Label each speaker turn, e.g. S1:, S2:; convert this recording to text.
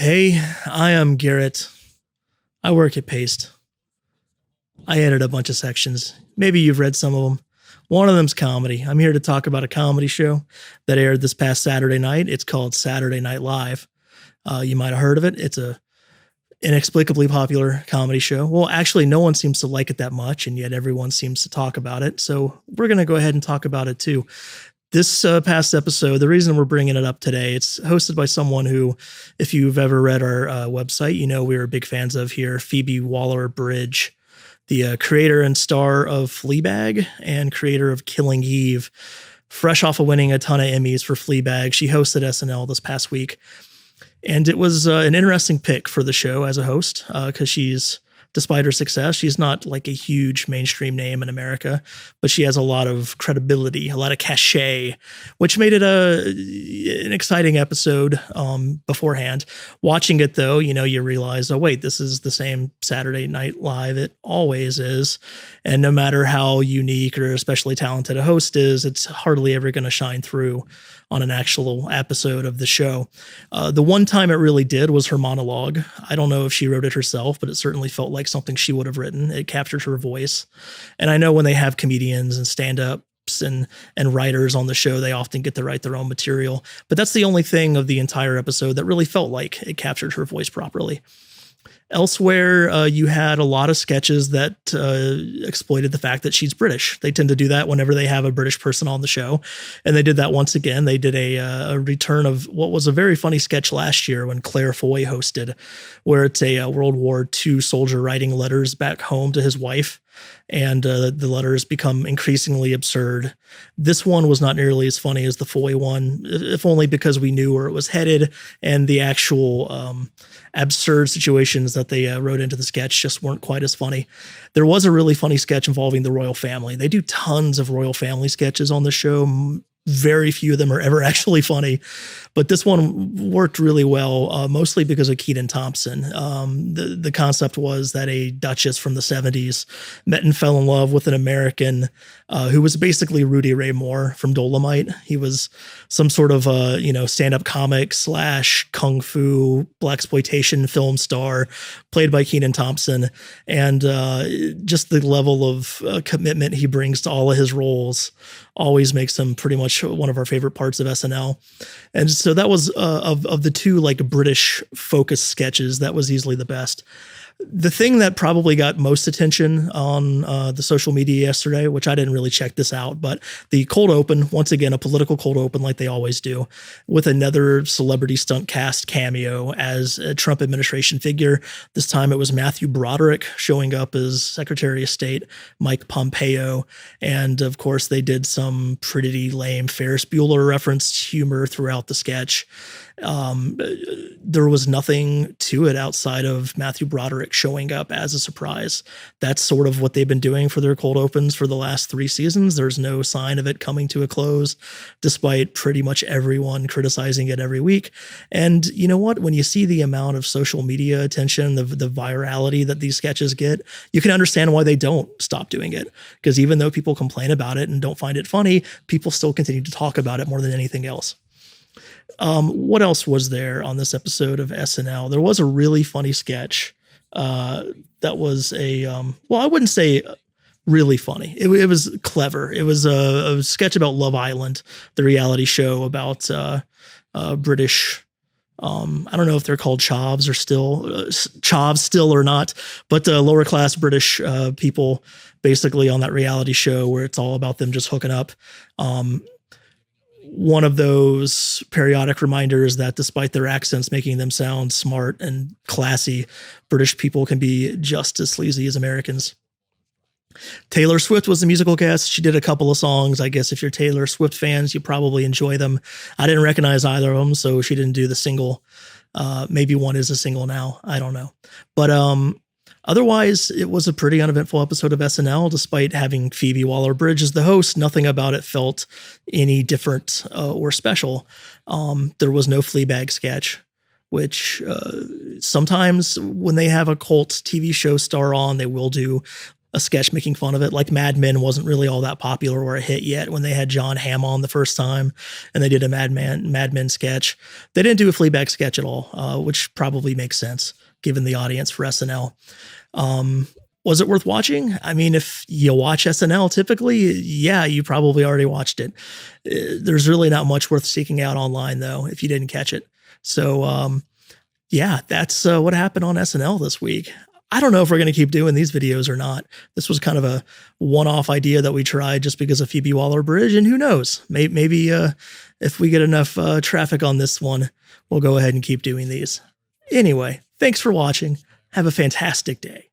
S1: Hey, I am Garrett. I work at Paste. I edit a bunch of sections. Maybe you've read some of them. One of them's comedy. I'm here to talk about a comedy show that aired this past Saturday night. It's called Saturday Night Live. You might have heard of it. It's a inexplicably popular comedy show. Well, actually, no one seems to like it that much, and yet everyone seems to talk about it. So we're going to go ahead and talk about it too. This past episode, the reason we're bringing it up today, it's hosted by someone who, if you've ever read our website, you know we were big fans of here, Phoebe Waller-Bridge, the creator and star of Fleabag and creator of Killing Eve. Fresh off of winning a ton of Emmys for Fleabag, she hosted SNL this past week. And it was an interesting pick for the show as a host because despite her success, she's not like a huge mainstream name in America, but she has a lot of credibility, a lot of cachet, which made it an exciting episode beforehand. Watching it, though, you realize, oh, wait, this is the same Saturday Night Live it always is. And no matter how unique or especially talented a host is, it's hardly ever going to shine through on an actual episode of the show. The one time it really did was her monologue. I don't know if she wrote it herself, but it certainly felt like something she would have written. It captured her voice. And I know when they have comedians and stand-ups and writers on the show, they often get to write their own material. But that's the only thing of the entire episode that really felt like it captured her voice properly. Elsewhere, you had a lot of sketches that exploited the fact that she's British. They tend to do that whenever they have a British person on the show. And they did that once again. They did a return of what was a very funny sketch last year when Claire Foy hosted, where it's a World War II soldier writing letters back home to his wife. And the letters become increasingly absurd. This one was not nearly as funny as the Foy one, if only because we knew where it was headed, and the actual absurd situations that they wrote into the sketch just weren't quite as funny. There was a really funny sketch involving the royal family. They do tons of royal family sketches on the show. Very few of them are ever actually funny, but this one worked really well, mostly because of Keaton Thompson. The concept was that a duchess from the 70s met and fell in love with an American who was basically Rudy Ray Moore from Dolomite. He was some sort of stand-up comic / kung fu blaxploitation film star, played by Keaton Thompson, and just the level of commitment he brings to all of his roles always makes him pretty much one of our favorite parts of SNL. And so that was of the two like British focused sketches, that was easily the best. The thing that probably got most attention on the social media yesterday, which I didn't really check this out, but the cold open, once again, a political cold open like they always do, with another celebrity stunt cast cameo as a Trump administration figure. This time it was Matthew Broderick showing up as Secretary of State Mike Pompeo. And of course, they did some pretty lame Ferris Bueller referenced humor throughout the sketch. There was nothing to it outside of Matthew Broderick showing up as a surprise. That's sort of what they've been doing for their cold opens for the last 3 seasons. There's no sign of it coming to a close, despite pretty much everyone criticizing it every week. And you know what? When you see the amount of social media attention, the virality that these sketches get, you can understand why they don't stop doing it. Because even though people complain about it and don't find it funny, people still continue to talk about it more than anything else. What else was there on this episode of SNL? There was a really funny sketch that was I wouldn't say really funny. It was clever. It was a sketch about Love Island, the reality show about British. I don't know if they're called chavs still or not, but lower class British people basically on that reality show where it's all about them just hooking up. One of those periodic reminders that despite their accents making them sound smart and classy, British people can be just as sleazy as Americans. Taylor Swift was the musical guest. She did a couple of songs. I guess if you're Taylor Swift fans, you probably enjoy them. I didn't recognize either of them, so she didn't do the single. Maybe one is a single now. I don't know. But otherwise, it was a pretty uneventful episode of SNL, despite having Phoebe Waller-Bridge as the host. Nothing about it felt any different or special. There was no Fleabag sketch, which sometimes when they have a cult TV show star on, they will do. a sketch making fun of it. Like Mad Men wasn't really all that popular or a hit yet when they had John Hamm on the first time and they did a Mad Men sketch. They didn't do a Fleabag sketch at all, which probably makes sense given the audience for SNL. Was it worth watching? I mean, if you watch SNL typically, yeah, you probably already watched it. There's really not much worth seeking out online though, if you didn't catch it. So, yeah, that's what happened on SNL this week. I don't know if we're going to keep doing these videos or not. This was kind of a one-off idea that we tried just because of Phoebe Waller-Bridge, and who knows? Maybe if we get enough traffic on this one, we'll go ahead and keep doing these. Anyway, thanks for watching. Have a fantastic day.